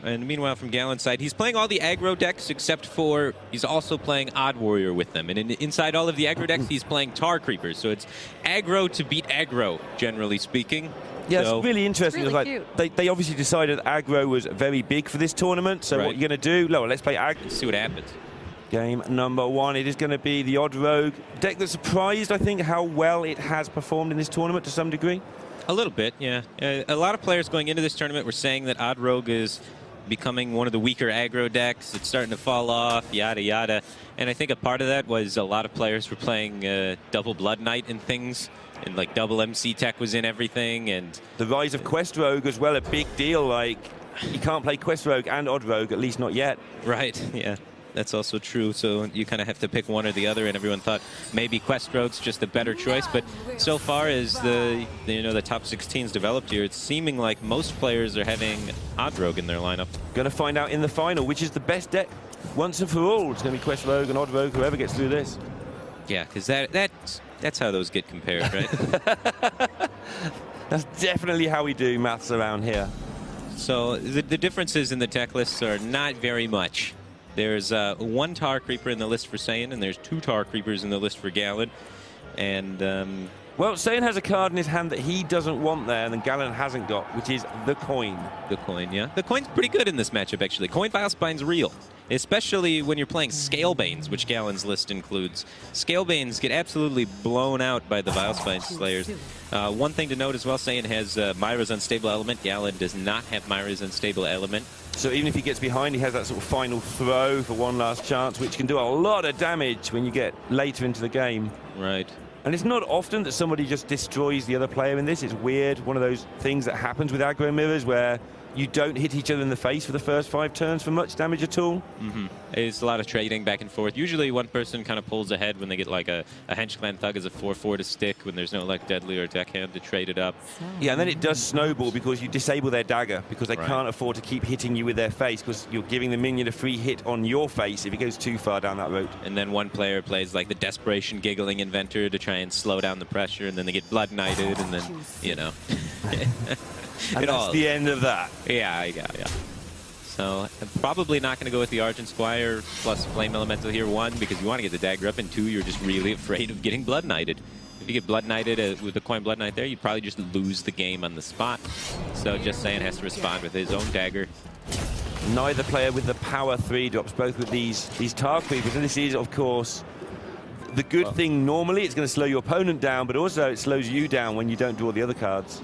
And meanwhile, from Galen's side, he's playing all the aggro decks except for he's also playing Odd Warrior with them. And inside all of the aggro decks, he's playing Tar Creepers. So it's aggro to beat aggro, generally speaking. Yeah, so it's really interesting. It's really like they obviously decided aggro was very big for this tournament. So what you're going to do? No, let's play aggro. Let's see what happens. Game number 1. It is going to be the Odd Rogue deck that surprised, I think, how well it has performed in this tournament to some degree. A little bit, yeah. A lot of players going into this tournament were saying that Odd Rogue is becoming one of the weaker aggro decks. It's starting to fall off, yada, yada. And I think a part of that was a lot of players were playing double Blood Knight and things. And like double MC tech was in everything. And the rise of Quest Rogue as well, a big deal. Like, you can't play Quest Rogue and Odd Rogue, at least not yet. Right, yeah. That's also true. So you kind of have to pick one or the other, and everyone thought maybe Quest Rogue's just a better choice. But so far as the top 16's developed here, it's seeming like most players are having Odd Rogue in their lineup. Going to find out in the final which is the best deck once and for all. It's going to be Quest Rogue and Odd Rogue, whoever gets through this. Yeah, because that's how those get compared, right? That's definitely how we do maths around here. So the differences in the tech lists are not very much. There's one Tar Creeper in the list for Saiyan, and there's 2 Tar Creepers in the list for Galen. And well, Saiyan has a card in his hand that he doesn't want there, and then Galen hasn't got, which is the coin. The coin, yeah. The coin's pretty good in this matchup, actually. Coin Vilespine's real, especially when you're playing Scalebanes, which Galen's list includes. Scalebanes get absolutely blown out by the Vilespine Slayers. One thing to note as well, Saiyan has Myra's Unstable Element. Galen does not have Myra's Unstable Element. So even if he gets behind, he has that sort of final throw for one last chance, which can do a lot of damage when you get later into the game. Right. And it's not often that somebody just destroys the other player in this. It's weird. One of those things that happens with aggro mirrors where you don't hit each other in the face for the first 5 turns for much damage at all. It's a lot of trading back and forth. Usually one person kind of pulls ahead when they get like a Henchman Thug as a 4/4 to stick when there's no like Deadly or Deckhand to trade it up. Yeah, and then it does snowball because you disable their dagger because they can't afford to keep hitting you with their face because you're giving the minion a free hit on your face if it goes too far down that route. And then one player plays like the Desperation Giggling Inventor to try and slow down the pressure, and then they get Blood Knighted, and then, you know. And that's the end of that. Yeah. So I'm probably not going to go with the Argent Squire plus Flame Elemental here, 1, because you want to get the dagger up, and 2, you're just really afraid of getting Blood Knighted. If you get Blood Knighted with the Coin Blood Knight there, you'd probably just lose the game on the spot. So Justsaiyan has to respond with his own dagger. Neither player with the power 3 drops, both with these Tar Creepers. And this is, of course, the good thing normally. It's going to slow your opponent down, but also it slows you down when you don't draw the other cards.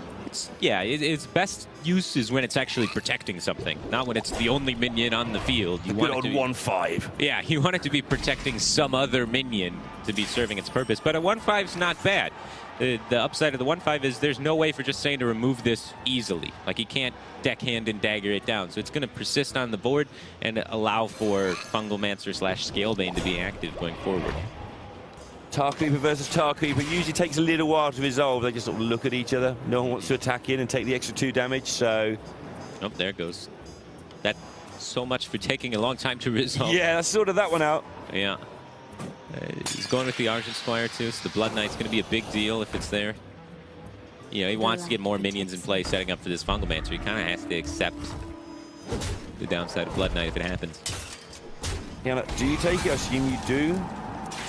Its best use is when it's actually protecting something, not when it's the only minion on the field. You want it to be 1/5. Yeah, you want it to be protecting some other minion to be serving its purpose. But a 1/5's not bad. The upside of the 1/5 is there's no way for Justsaiyan to remove this easily. Like, he can't deckhand and dagger it down. So it's going to persist on the board and allow for Fungalmancer / Scalebane to be active going forward. Tar Creeper versus Tar Creeper usually takes a little while to resolve. They just sort of look at each other. No one wants to attack in and take the extra 2 damage, so... Oh, there it goes. That's so much for taking a long time to resolve. Yeah, that's sorted that one out. Yeah. He's going with the Argent Squire, too, so the Blood Knight's going to be a big deal if it's there. You know, he wants to get more minions in play setting up for this Fungalmancer. He kind of has to accept the downside of Blood Knight if it happens. Yeah, do you take it? I assume you do.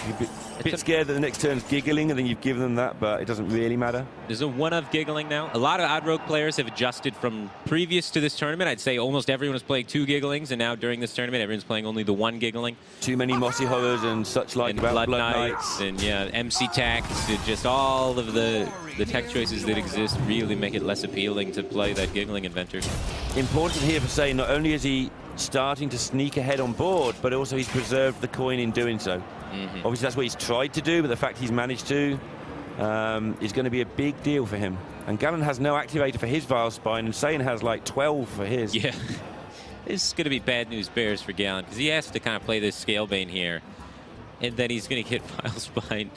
You're a bit scared that the next turn's giggling, and then you've given them that, but it doesn't really matter. There's a 1 of giggling now. A lot of Odd Rogue players have adjusted from previous to this tournament. I'd say almost everyone was playing 2 gigglings, and now during this tournament, everyone's playing only the 1 giggling. Too many Mossy Horrors and such like, and Blood Knights. And yeah, MC tax, just all of the tech choices that exist really make it less appealing to play that giggling inventor. Important here for saying, not only is he starting to sneak ahead on board, but also he's preserved the coin in doing so. Obviously, that's what he's tried to do, but the fact he's managed to is going to be a big deal for him. And Galen has no activator for his Vilespine, and Saiyan has like 12 for his. Yeah. This is going to be bad news bears for Galen, because he has to kind of play this Scalebane here, and then he's going to get Vilespine.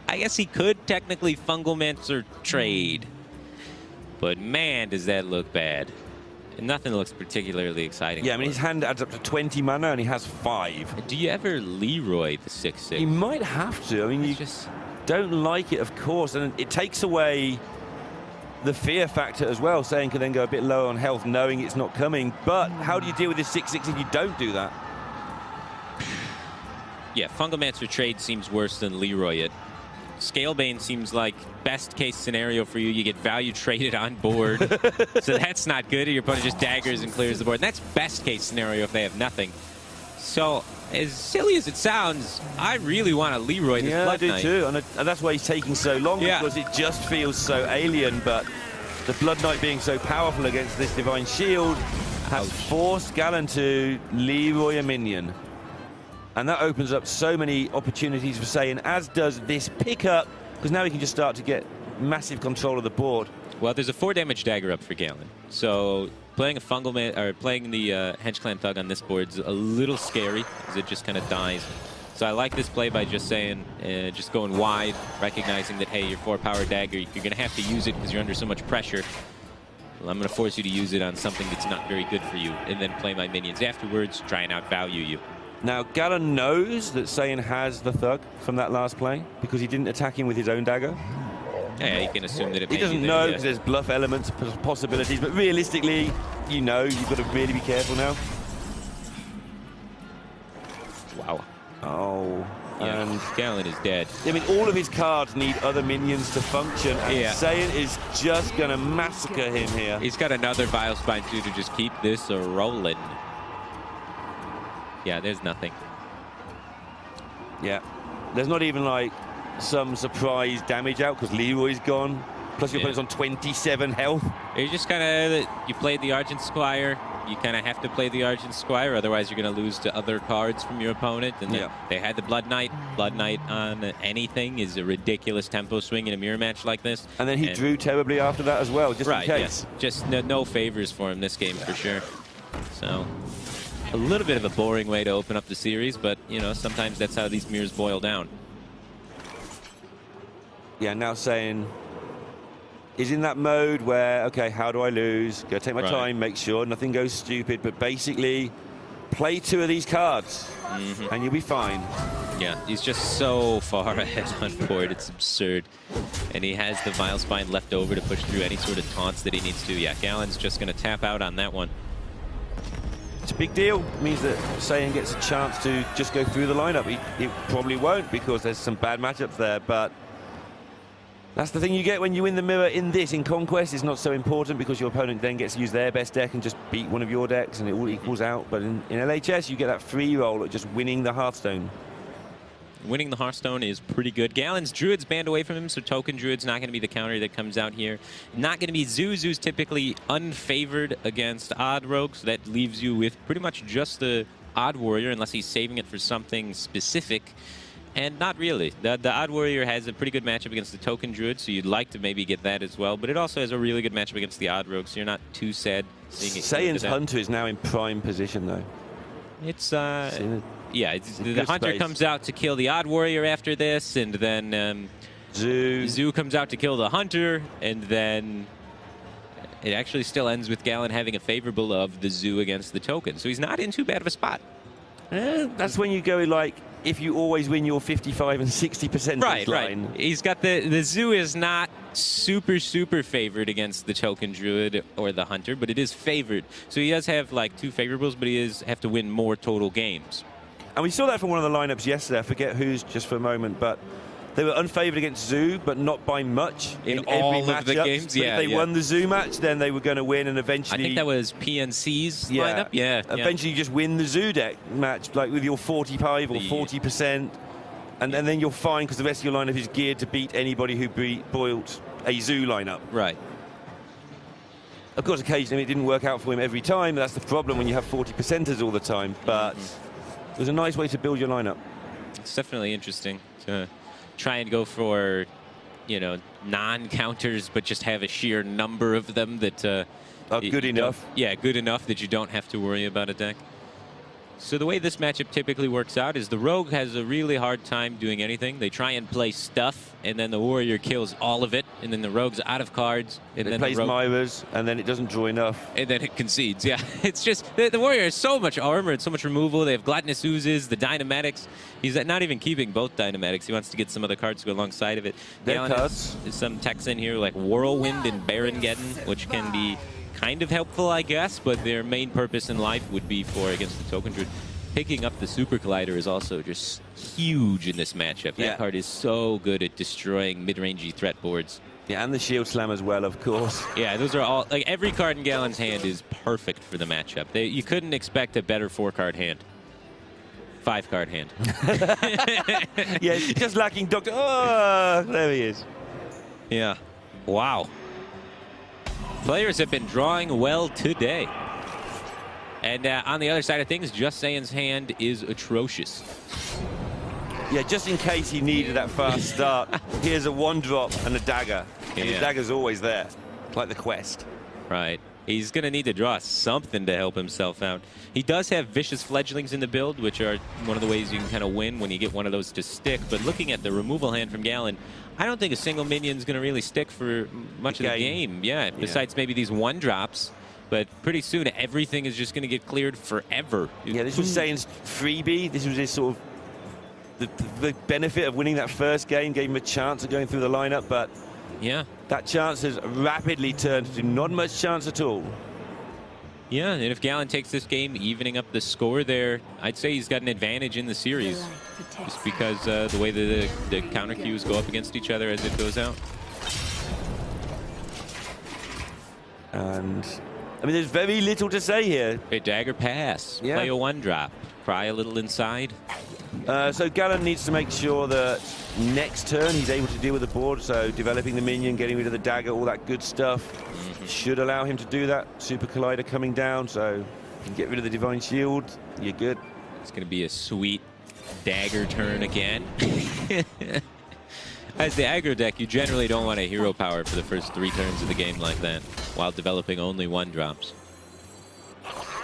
I guess he could technically Fungalmancer trade, but man, does that look bad. And nothing looks particularly exciting. Yeah, I mean, his hand adds up to 20 mana, and he has 5. Do you ever Leroy the 6/6? You might have to. I mean, you just don't like it, of course, and it takes away the fear factor as well. Saiyan can then go a bit low on health, knowing it's not coming. But how do you deal with this 6-6 if you don't do that? Yeah, Fungalmancer trade seems worse than Leroy it. Scalebane seems like best case scenario for you. You get value traded on board. So that's not good. Your opponent just daggers and clears the board. And that's best case scenario if they have nothing. So as silly as it sounds, I really want to Leroy this Blood Knight. I do too. And that's why he's taking so long, because it just feels so alien. But the Blood Knight being so powerful against this Divine Shield has forced Galen to Leroy a minion. And that opens up so many opportunities for Saiyan, as does this pickup, because now he can just start to get massive control of the board. Well, there's a 4 damage dagger up for Galen. So playing a playing the Hench Clan Thug on this board is a little scary, because it just kind of dies. So I like this play by Justsaiyan, just going wide, recognizing that, hey, your 4-power dagger, you're going to have to use it because you're under so much pressure. Well, I'm going to force you to use it on something that's not very good for you, and then play my minions afterwards, try and outvalue you. Now, Galen knows that Saiyan has the Thug from that last play, because he didn't attack him with his own dagger. Yeah, you can assume that it He doesn't know, because there's bluff elements, possibilities, but realistically, you know, you've got to really be careful now. Wow. Oh. Yeah, and Galen is dead. I mean, all of his cards need other minions to function, and Saiyan is just going to massacre him here. He's got another Vile Spine too to just keep this rolling. Yeah, there's nothing. Yeah. There's not even like some surprise damage out because Leroy's gone. Plus your opponent's on 27 health. You just kind of, you played the Argent Squire. You kind of have to play the Argent Squire, otherwise you're going to lose to other cards from your opponent. And then they had the Blood Knight. Blood Knight on anything is a ridiculous tempo swing in a mirror match like this. And then he drew terribly after that as well, just in case. Yes. Just no favors for him this game for sure. So a little bit of a boring way to open up the series, but, you know, sometimes that's how these mirrors boil down. Yeah, now Saiyan is in that mode where, okay, how do I lose? Go take my time, make sure nothing goes stupid, but basically play 2 of these cards and you'll be fine. Yeah, he's just so far ahead on board, it's absurd. And he has the Vile Spine left over to push through any sort of taunts that he needs to. Yeah, Galen's just going to tap out on that one. It's a big deal. It means that Saiyan gets a chance to just go through the lineup. He probably won't, because there's some bad matchups there, but that's the thing you get when you win the mirror in this. In Conquest, it's not so important because your opponent then gets to use their best deck and just beat one of your decks and it all equals out. But in LHS, you get that free roll at just winning the Hearthstone. Winning the Hearthstone is pretty good. Galen's Druid's banned away from him, so Token Druid's not going to be the counter that comes out here. Not going to be Zoo. Zoo's typically unfavored against Odd Rogue, so that leaves you with pretty much just the Odd Warrior, unless he's saving it for something specific. And not really. The Odd Warrior has a pretty good matchup against the Token Druid, so you'd like to maybe get that as well. But it also has a really good matchup against the Odd Rogue, so you're not too sad seeing it. Saiyan's Hunter is now in prime position, though. It's, yeah, the Hunter space. Comes out to kill the Odd Warrior after this, and then Zoo comes out to kill the Hunter, and then it actually still ends with Galen having a favorable of the Zoo against the Token. So he's not in too bad of a spot. That's when you go like, if you always win your 55 and 60% line. Right. He's got the Zoo is not super favored against the Token Druid or the Hunter, but it is favored. So he does have like 2 favorables, but he does have to win more total games. And we saw that from one of the lineups yesterday. I forget who's just for a moment, but they were unfavored against Zoo, but not by much in all every of the games. But if they won the Zoo match, then they were going to win, and eventually I think that was PNC's lineup. Eventually, you just win the Zoo deck match, like with your 45 or 40%, and then you're fine because the rest of your lineup is geared to beat anybody who built a Zoo lineup. Right. Of course, occasionally it didn't work out for him every time. That's the problem when you have 40%ers all the time. But it was a nice way to build your lineup. It's definitely interesting to try and go for, you know, non-counters, but just have a sheer number of them that are good enough. Yeah, good enough that you don't have to worry about a deck. So the way this matchup typically works out is the Rogue has a really hard time doing anything. They try and play stuff, and then the Warrior kills all of it, and then the rogue's out of cards, and then plays Myra's, and then it doesn't draw enough. And then it concedes, yeah. It's just, the Warrior has so much armor and so much removal. They have Gluttonous Oozes, the Dynamatics. He's not even keeping both Dynamatics. He wants to get some other cards to go alongside of it. Galen has some techs in here like Whirlwind and Barongeddon, which can be kind of helpful, I guess, but their main purpose in life would be for against the Token Druid. Picking up the Super Collider is also just huge in this matchup. That card is so good at destroying mid-rangey threat boards. Yeah, and the Shield Slam as well, of course. Yeah, those are all, like, every card in Galen's hand is perfect for the matchup. You couldn't expect a better 4-card hand. 5-card hand. Yeah, just lacking Dr. Oh, there he is. Yeah. Wow. Players have been drawing well today. And on the other side of things, Justsaiyan's hand is atrocious. Yeah, just in case he needed that fast start, here's a 1-drop and a dagger. And the dagger's always there, like the quest. Right. He's going to need to draw something to help himself out. He does have Vicious Fledglings in the build, which are one of the ways you can kind of win when you get one of those to stick. But looking at the removal hand from Galen, I don't think a single minion's going to really stick for much of the game. Yeah, besides maybe these 1-drops. But pretty soon, everything is just going to get cleared forever. Yeah, this was Saiyan's freebie. This was his sort of the benefit of winning that first game, gave him a chance of going through the lineup, but yeah, that chance has rapidly turned to not much chance at all. Yeah, and if Galen takes this game, evening up the score there, I'd say he's got an advantage in the series. Just because the way the counter cues go up against each other as it goes out. And, I mean, there's very little to say here. A dagger pass, play a 1-drop, cry a little inside. So Galen needs to make sure that next turn he's able to deal with the board, so developing the minion, getting rid of the dagger, all that good stuff should allow him to do that. Super Collider coming down, so you can get rid of the Divine Shield, you're good. It's going to be a sweet dagger turn again. As the aggro deck, you generally don't want a hero power for the first 3 turns of the game like that, while developing only 1-drops.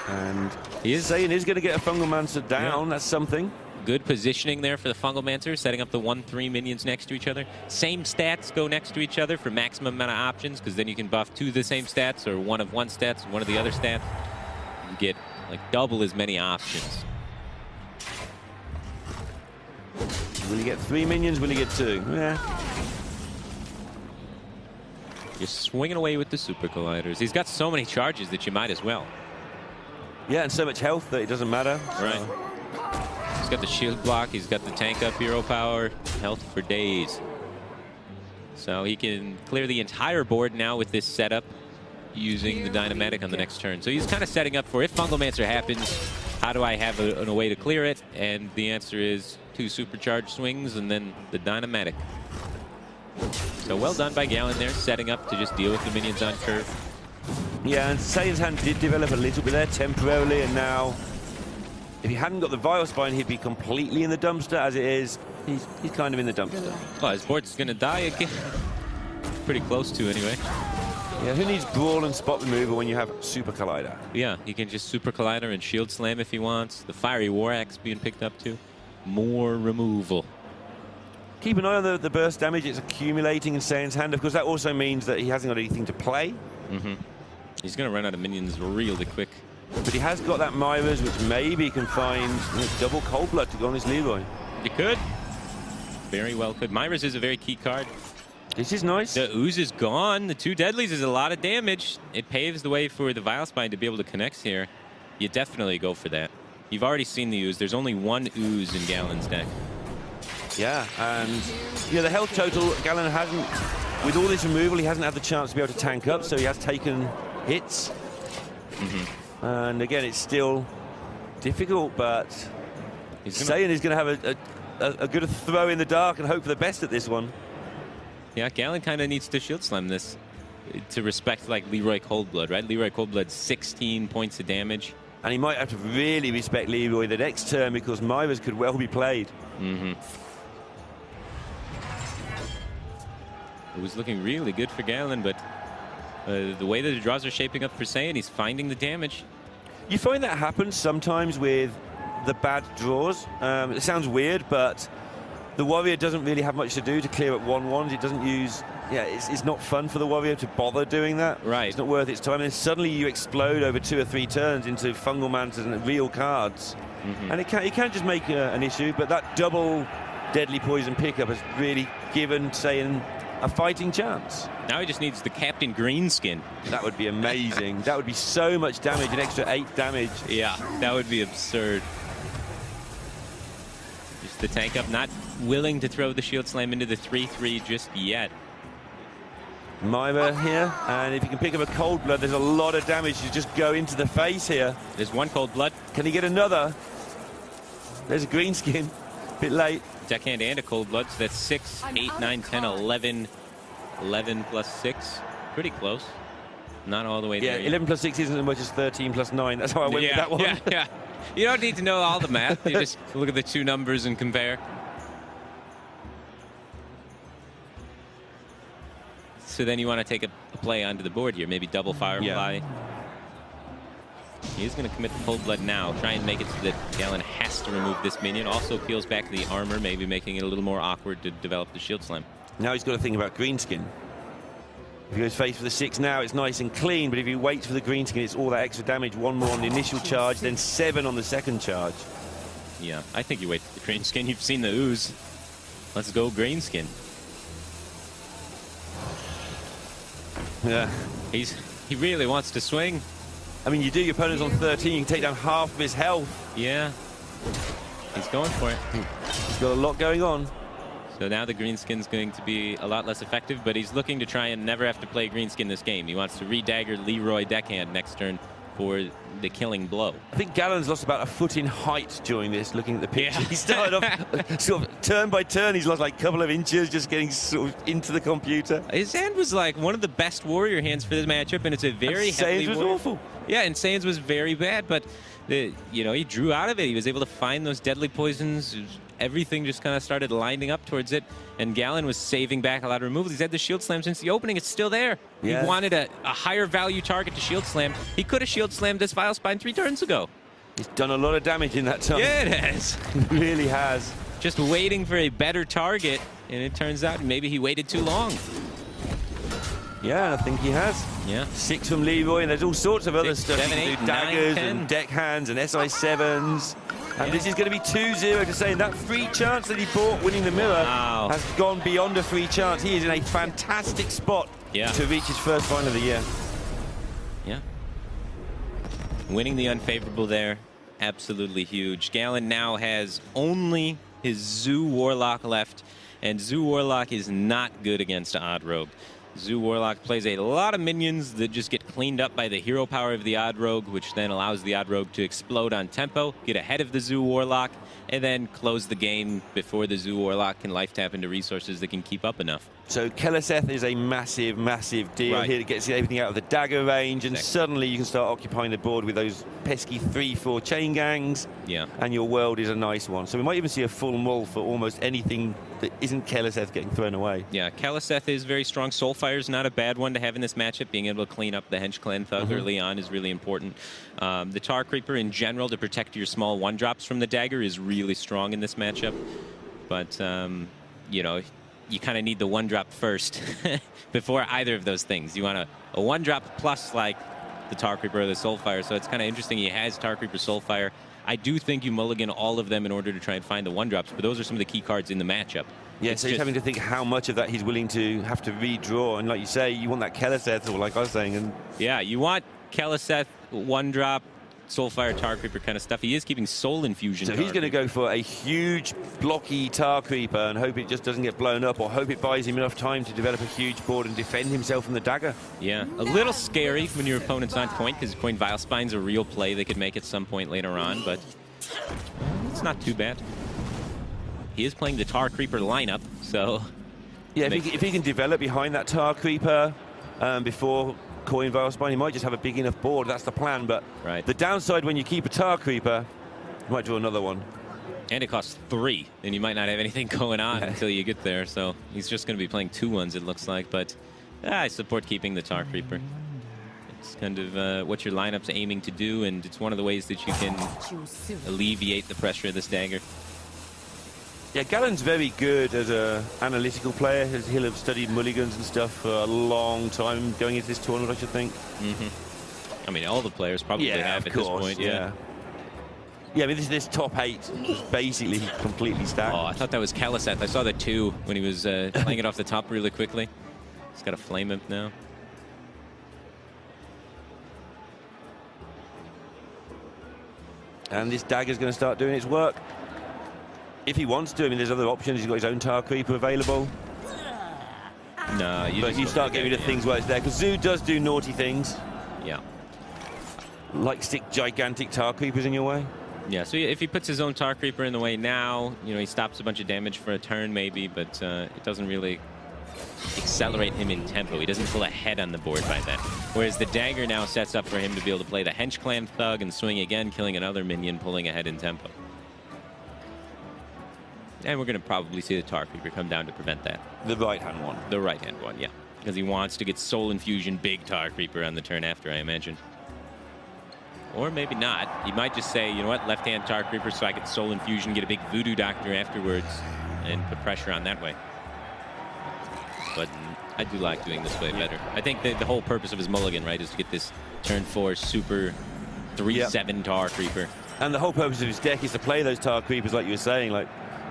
And Saiyan is going to get a Fungal Mancer down, that's something. Good positioning there for the Fungal Mancer, setting up the 1-3 minions next to each other. Same stats go next to each other for maximum amount of options, because then you can buff 2 of the same stats, or 1 of one stats and 1 of the other stats. You get like double as many options. Will he get 3 minions? Will he get 2? Yeah. You're swinging away with the Super Colliders. He's got so many charges that you might as well. Yeah, and so much health that it doesn't matter. Right. He's got the shield block. He's got the tank up hero power. Health for days. So he can clear the entire board now with this setup using the Dynamatic on the next turn. So he's kind of setting up for if Fungal Mancer happens, how do I have a way to clear it? And the answer is 2 supercharged swings and then the Dynamatic. So well done by Galen there, setting up to just deal with the minions on curve. Yeah, and Saiyan's hand did develop a little bit there temporarily, and now if he hadn't got the Vile Spine, he'd be completely in the dumpster. As it is, he's kind of in the dumpster. Oh, his board's going to die again. Pretty close to, anyway. Yeah, who needs Brawl and Spot Removal when you have Super Collider? Yeah, he can just Super Collider and Shield Slam if he wants. The Fiery War Axe being picked up too. More removal. Keep an eye on the burst damage. It's accumulating in Saiyan's hand. Of course, that also means that he hasn't got anything to play. He's going to run out of minions really quick. But he has got that Myra's, which maybe can find double Cold Blood to go on his Leroy. He could. Very well could. Myra's is a very key card. This is nice. The Ooze is gone. The 2 Deadlies is a lot of damage. It paves the way for the Vile Spine to be able to connect here. You definitely go for that. You've already seen the Ooze. There's only 1 Ooze in Galen's deck. Yeah, and the health total, Galen hasn't, with all this removal, he hasn't had the chance to be able to tank up, so he has taken hits. And again, it's still difficult, but Saiyan is going to have a good throw in the dark and hope for the best at this one. Yeah, Galen kind of needs to Shield Slam this to respect like Leroy Coldblood, right? Leroy Coldblood, 16 points of damage. And he might have to really respect Leroy the next turn because Myra's could well be played. It was looking really good for Galen, but the way that the draws are shaping up for Saiyan, he's finding the damage. You find that happens sometimes with the bad draws. It sounds weird, but The warrior doesn't really have much to do to clear up 1/1s. It doesn't use... Yeah, it's not fun for the warrior to bother doing that. Right. It's not worth its time. And then suddenly you explode over 2 or 3 turns into fungal mantas and real cards. And it can just make an issue, but that double deadly poison pickup has really given Saiyan a fighting chance. Now he just needs the Captain Greenskin. That would be amazing. That would be so much damage, an extra 8 damage. Yeah, that would be absurd. Just the tank up, not willing to throw the Shield Slam into the 3/3 just yet. Myra here, and if you can pick up a Cold Blood, there's a lot of damage to just go into the face here. There's one Cold Blood. Can he get another? There's a Greenskin. Bit late. Deckhand and a Cold Blood, so that's 6, 8, 9, 10, 11. 11 plus 6. Pretty close. Not all the way there. Yeah, 11 plus 6 isn't as much as 13 plus 9. That's how I went with that one. Yeah. You don't need to know all the math. You just look at the 2 numbers and compare. So then you want to take a play onto the board here. Maybe double Firefly. Yeah. He's going to commit the Cold Blood now. Try and make it so that Galen has to remove this minion. Also peels back the armor, maybe making it a little more awkward to develop the Shield Slam. Now he's got to think about Greenskin. If he goes face for the 6 now, it's nice and clean, but if he waits for the Greenskin, it's all that extra damage. 1 more on the initial charge, then 7 on the second charge. Yeah, I think you wait for the Greenskin. You've seen the ooze. Let's go Greenskin. Yeah. He really wants to swing. I mean, you do, your opponent's on 13, you can take down half of his health. Yeah. He's going for it. He's got a lot going on. So now the Greenskin's going to be a lot less effective, but he's looking to try and never have to play Greenskin this game. He wants to re-dagger Leroy Deckhand next turn for the killing blow. I think Galen's lost about a foot in height during this, looking at the picture. Yeah. He started off sort of turn by turn, he's lost like a couple of inches just getting sort of into the computer. His hand was like one of the best warrior hands for this matchup, and it's a very heavily Saiyan's was awful. Yeah, and Saiyan's was very bad, but he drew out of it. He was able to find those deadly poisons. Everything just kind of started lining up towards it, and Galen was saving back a lot of removals. He's had the Shield Slam since the opening. It's still there. Yeah. He wanted a higher value target to Shield Slam. He could have Shield Slammed this Vile Spine 3 turns ago. He's done a lot of damage in that time. Yeah, it has. He really has. Just waiting for a better target, and it turns out maybe he waited too long. Yeah, I think he has. Yeah. 6 from Leroy, and there's all sorts of other 6, stuff. 7, you 8, can do 9, daggers 10. and deck hands and SI7s. And this is going to be 2-0 to say that free chance that he bought winning the mirror has gone beyond a free chance. He is in a fantastic spot to reach his first final of the year. Yeah. Winning the unfavorable there, absolutely huge. Galen now has only his Zoo Warlock left, and Zoo Warlock is not good against Odd Rogue. Zoo Warlock plays a lot of minions that just get cleaned up by the hero power of the Odd Rogue, which then allows the Odd Rogue to explode on tempo, get ahead of the Zoo Warlock, and then close the game before the Zoo Warlock can life tap into resources that can keep up enough. So Keleseth is a massive, massive deal here. It gets everything out of the dagger range, and suddenly you can start occupying the board with those pesky 3-4 chain gangs, and your world is a nice one. So we might even see a full mull for almost anything that isn't Keleseth getting thrown away. Yeah, Keleseth is very strong. Soulfire's not a bad one to have in this matchup. Being able to clean up the Hench Clan Thug early on is really important. The Tar Creeper in general to protect your small 1-drops from the dagger is really strong in this matchup. But, you know, you kind of need the 1-drop first before either of those things. You want a 1-drop plus like the Tar Creeper or the Soulfire. So it's kind of interesting. He has Tar Creeper, Soulfire. I do think you mulligan all of them in order to try and find the 1-drops, but those are some of the key cards in the matchup. Yeah, so he's having to think how much of that he's willing to have to redraw. And like you say, you want that Keleseth, or like I was saying. And yeah, you want Keleseth, 1-drop, Soulfire, Tar Creeper kind of stuff. He is keeping Soul Infusion. So he's going to go for a huge blocky Tar Creeper and hope it just doesn't get blown up, or hope it buys him enough time to develop a huge board and defend himself from the dagger. Yeah, a little scary when your opponent's on point, because Coin Vile Spine's a real play they could make at some point later on, but it's not too bad. He is playing the Tar Creeper lineup, so... Yeah, if he can develop behind that Tar Creeper before Coin Vile Spine, he might just have a big enough board. That's the plan, but the downside when you keep a Tar Creeper, you might draw another one. And it costs 3, and you might not have anything going on until you get there, so he's just going to be playing 2-1s, it looks like, but I support keeping the Tar Creeper. It's kind of what your lineup's aiming to do, and it's one of the ways that you can alleviate the pressure of this dagger. Yeah, Gallen's very good as an analytical player. He'll have studied mulligans and stuff for a long time going into this tournament, I should think. I mean, all the players probably have at this point. Yeah. Yeah, I mean, this top 8 is basically completely stacked. Oh, I thought that was Kalaseth. I saw the 2 when he was playing it off the top really quickly. He's got a flame imp now. And this dagger's going to start doing its work. If he wants to, I mean, there's other options. He's got his own Tar Creeper available. No, you start getting rid of things where it's there, because Zoo does do naughty things. Yeah. Like stick gigantic Tar Creepers in your way. Yeah, so if he puts his own Tar Creeper in the way now, you know, he stops a bunch of damage for a turn maybe, but it doesn't really accelerate him in tempo. He doesn't pull ahead on the board by then. Whereas the dagger now sets up for him to be able to play the Hench Clan Thug and swing again, killing another minion, pulling ahead in tempo. And we're going to probably see the Tar Creeper come down to prevent that. The right-hand one. The right-hand one, yeah. Because he wants to get Soul Infusion big Tar Creeper on the turn after, I imagine. Or maybe not. He might just say, you know what, left-hand Tar Creeper so I get Soul Infusion, get a big Voodoo Doctor afterwards, and put pressure on that way. But I do like doing this way better. I think the whole purpose of his mulligan, right, is to get this turn 4 super 3/7 Tar Creeper. And the whole purpose of his deck is to play those Tar Creepers, like you were saying. Like,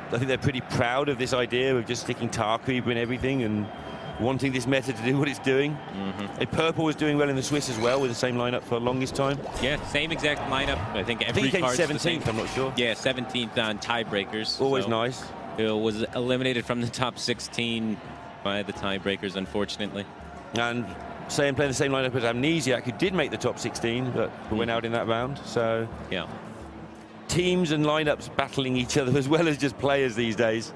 I think they're pretty proud of this idea of just sticking Tar Creeper in everything and wanting this meta to do what it's doing. Purple was doing well in the Swiss as well with the same lineup for the longest time. Yeah, same exact lineup. I think every he came card's 17th, I'm not sure. Yeah, 17th on tiebreakers. Always so nice. It was eliminated from the top 16 by the tiebreakers, unfortunately. And Saiyan playing the same lineup as Amnesiac, who did make the top 16, but went out in that round. So yeah, teams and lineups battling each other as well as just players these days.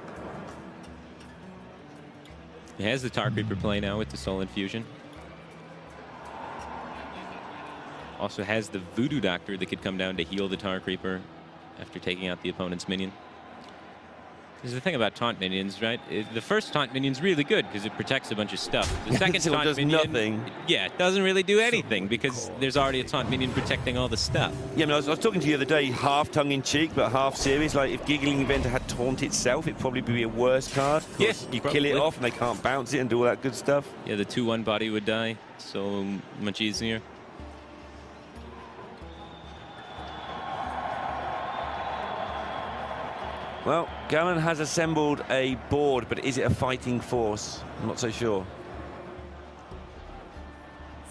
He has the Tar Creeper play now with the Soul Infusion. Also has the Voodoo Doctor that could come down to heal the Tar Creeper after taking out the opponent's minion. There's the thing about taunt minions, right? The first taunt minion's really good because it protects a bunch of stuff. The second so taunt does minion, nothing. Yeah, it doesn't really do anything because there's already a taunt minion protecting all the stuff. Yeah, I mean, I was talking to you the other day, half tongue-in-cheek, but half serious. Like, if Giggling Inventor had Taunt itself, it'd probably be a worse card. Yes, you kill it off and they can't bounce it and do all that good stuff. Yeah, the 2/1 body would die so much easier. Well, Gallen has assembled a board, but is it a fighting force? I'm not so sure.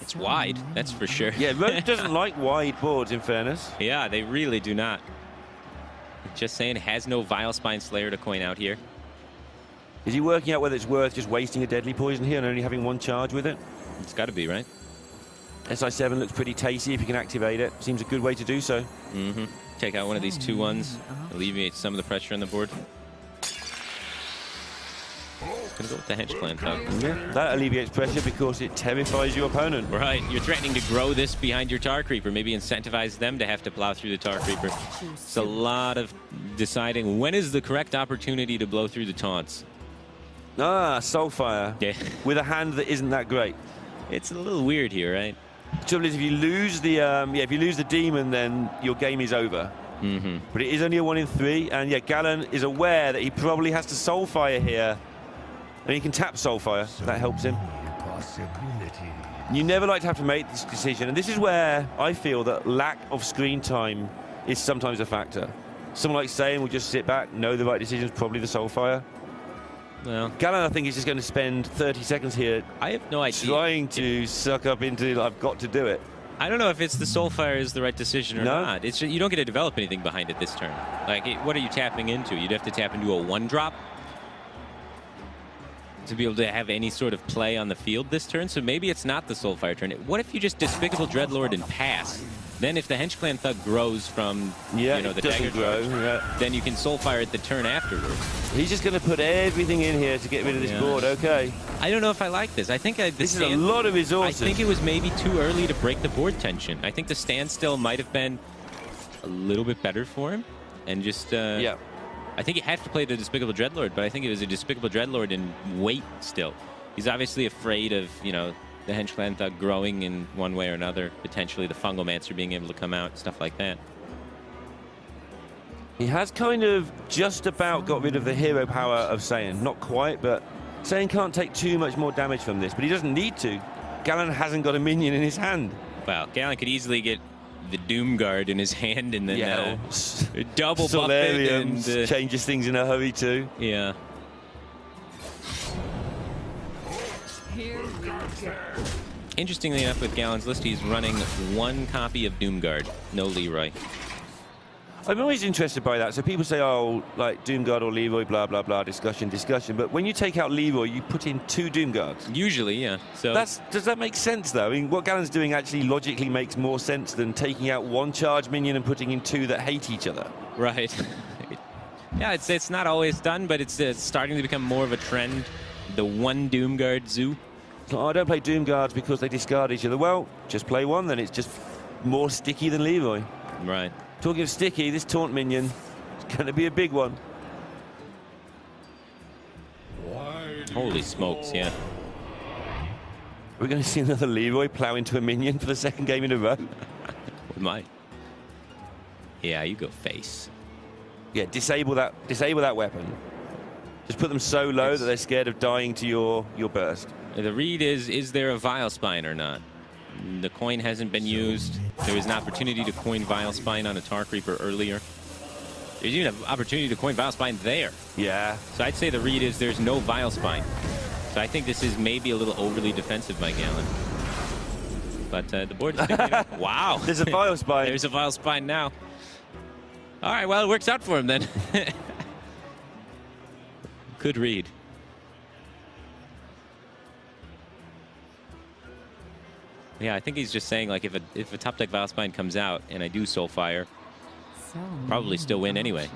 It's wide, that's for sure. Yeah, Rogue doesn't like wide boards, in fairness. Yeah, they really do not. Justsaiyan has no Vile Spine Slayer to coin out here. Is he working out whether it's worth just wasting a deadly poison here and only having one charge with it? It's got to be, right? SI7 looks pretty tasty if you can activate it. Seems a good way to do so. Take out one of these 2/1s, alleviate some of the pressure on the board. Gonna go with the Hench Clan Thug. Yeah, that alleviates pressure because it terrifies your opponent. Right, you're threatening to grow this behind your Tar Creeper, maybe incentivize them to have to plow through the Tar Creeper. It's a lot of deciding when is the correct opportunity to blow through the taunts. Ah, Soulfire. Yeah. With a hand that isn't that great. It's a little weird here, right? Trouble is, if you lose the if you lose the demon, then your game is over. But it is only a 1 in 3, and yeah, Gallen is aware that he probably has to Soulfire here, and he can tap Soulfire. That helps him. You never like to have to make this decision, and this is where I feel that lack of screen time is sometimes a factor. Someone like Saiyan will just sit back, know the right decision is probably the Soulfire. Well, Gallen, I think, is just going to spend 30 seconds here. I have no idea. Trying to suck up into, I've got to do it. I don't know if it's the Soulfire is the right decision or No. not. It's just, you don't get to develop anything behind it this turn. Like, what are you tapping into? You'd have to tap into a 1-drop to be able to have any sort of play on the field this turn. So maybe it's not the Soulfire turn. What if you just Despicable Dreadlord and pass? Then if the Hench Clan Thug grows from the dagger grow, charge, then you can Soulfire at the turn afterwards. He's just going to put everything in here to get rid of this board, okay. I don't know if I like this. I think this is a lot of resources. I think it was maybe too early to break the board tension. I think the standstill might have been a little bit better for him. And just, I think you have to play the Despicable Dreadlord, but I think it was a Despicable Dreadlord in wait still. He's obviously afraid of, the Hench Clan Thug growing in one way or another, potentially the Fungalmancer being able to come out, stuff like that. He has kind of just about got rid of the hero power of Saiyan. Not quite, but Saiyan can't take too much more damage from this, but he doesn't need to. Galen hasn't got a minion in his hand. Well, Galen could easily get the Doom Guard in his hand and then double buff it. And changes things in a hurry too. Yeah. Interestingly enough, with Galen's list, he's running 1 copy of Doom Guard, no Leroy. I'm always interested by that. So people say, oh, like Doom Guard or Leroy, blah, blah, blah, discussion. But when you take out Leroy, you put in 2 Doom Guards. Usually, yeah. So does that make sense, though? I mean, what Galen's doing actually logically makes more sense than taking out 1 charge minion and putting in 2 that hate each other. Right. Yeah, it's not always done, but it's starting to become more of a trend. The 1 Doom Guard zoo. Oh, I don't play Doom Guards because they discard each other. Well, just play 1, then it's just more sticky than Leroy. Right. Talking of sticky, this taunt minion is going to be a big one. Holy smokes, yeah. We're going to see another Leroy plow into a minion for the 2nd game in a row. We might. Yeah, you go face. Yeah, disable that weapon. Just put them so low that they're scared of dying to your burst. The read is there a Vile Spine or not? The coin hasn't been used. There was an opportunity to coin Vile Spine on a Tar Creeper earlier. There's even an opportunity to coin Vile Spine there. Yeah. So I'd say the read is there's no Vile Spine. So I think this is maybe a little overly defensive by Galen. But the board is picking it up. Wow. There's a Vile Spine. There's a Vile Spine now. All right, well, it works out for him then. Good read. Yeah, I think he's just saying, like, if a top deck Vile Spine comes out and I do Soulfire, probably still win anyway.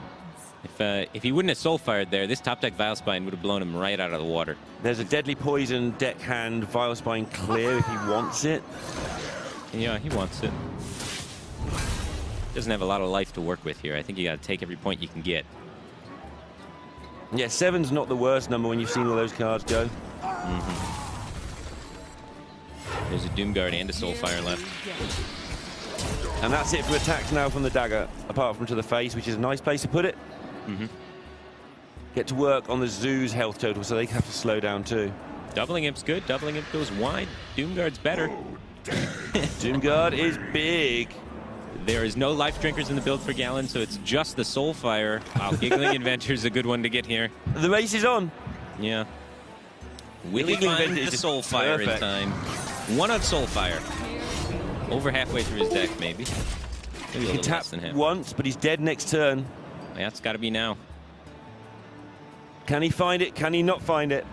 If he wouldn't have Soulfired there, this top deck Vile Spine would have blown him right out of the water. There's a Deadly Poison deckhand Vile Spine clear if he wants it. Yeah, he wants it. Doesn't have a lot of life to work with here. I think you got to take every point you can get. Yeah, 7's not the worst number when you've seen all those cards go. Mm-hmm. There's a Doom Guard and a Soulfire left. And that's it for attacks now from the dagger, apart from to the face, which is a nice place to put it. Mm-hmm. Get to work on the Zoo's health total, so they have to slow down too. Doubling Imp's good. Doubling Imp goes wide. Doom Guard's better. Doom Guard is big. There is no life drinkers in the build for Galen, so it's just the Soulfire. Wow, Giggling Inventor's a good one to get here. The race is on. Yeah. Will he find the Soulfire in time? 1 on Soulfire. Over halfway through his deck, maybe. Maybe a little less than half. Once, but he's dead next turn. Yeah, it's got to be now. Can he find it? Can he not find it?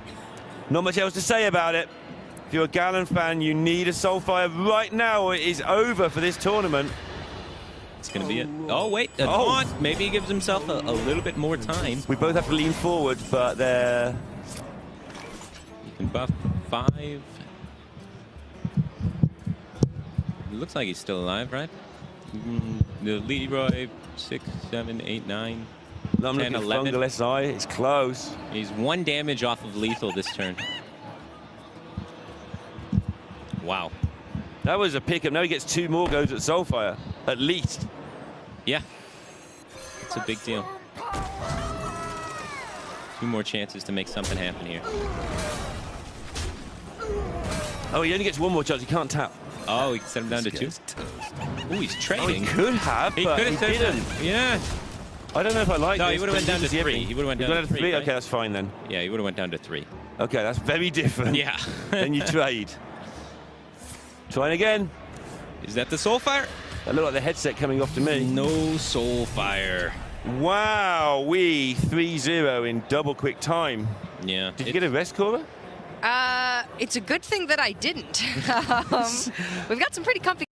Not much else to say about it. If you're a Galen fan, you need a Soulfire right now, or it is over for this tournament. It's going to be it. Oh, wait. A taunt. Maybe he gives himself a little bit more time. We both have to lean forward, but they're... You can buff 5. It looks like he's still alive, right? The Leroy, 6, 7, 8, 9, I'm 10, looking 11. Fungal SI. It's close. He's 1 damage off of lethal this turn. Wow. That was a pickup. Now he gets 2 more goes at Soulfire, at least. Yeah. It's a big deal. 2 more chances to make something happen here. Oh, he only gets 1 more charge. He can't tap. Oh, he set him down to 2. Ooh, he's trading. Oh, he could have, he but could he have didn't. Yeah. I don't know if I like this. No, he would have went down to 3. He would have went down to 3. Right? Okay, that's fine then. Yeah, he would have went down to 3. Okay, that's very different. Yeah. Then you trade. Trying again. Is that the Soulfire? That looked like the headset coming off to me. No Soulfire. Wow, we 3-0 in double quick time. Yeah. Did you get a rest, Cora? It's a good thing that I didn't. We've got some pretty comfy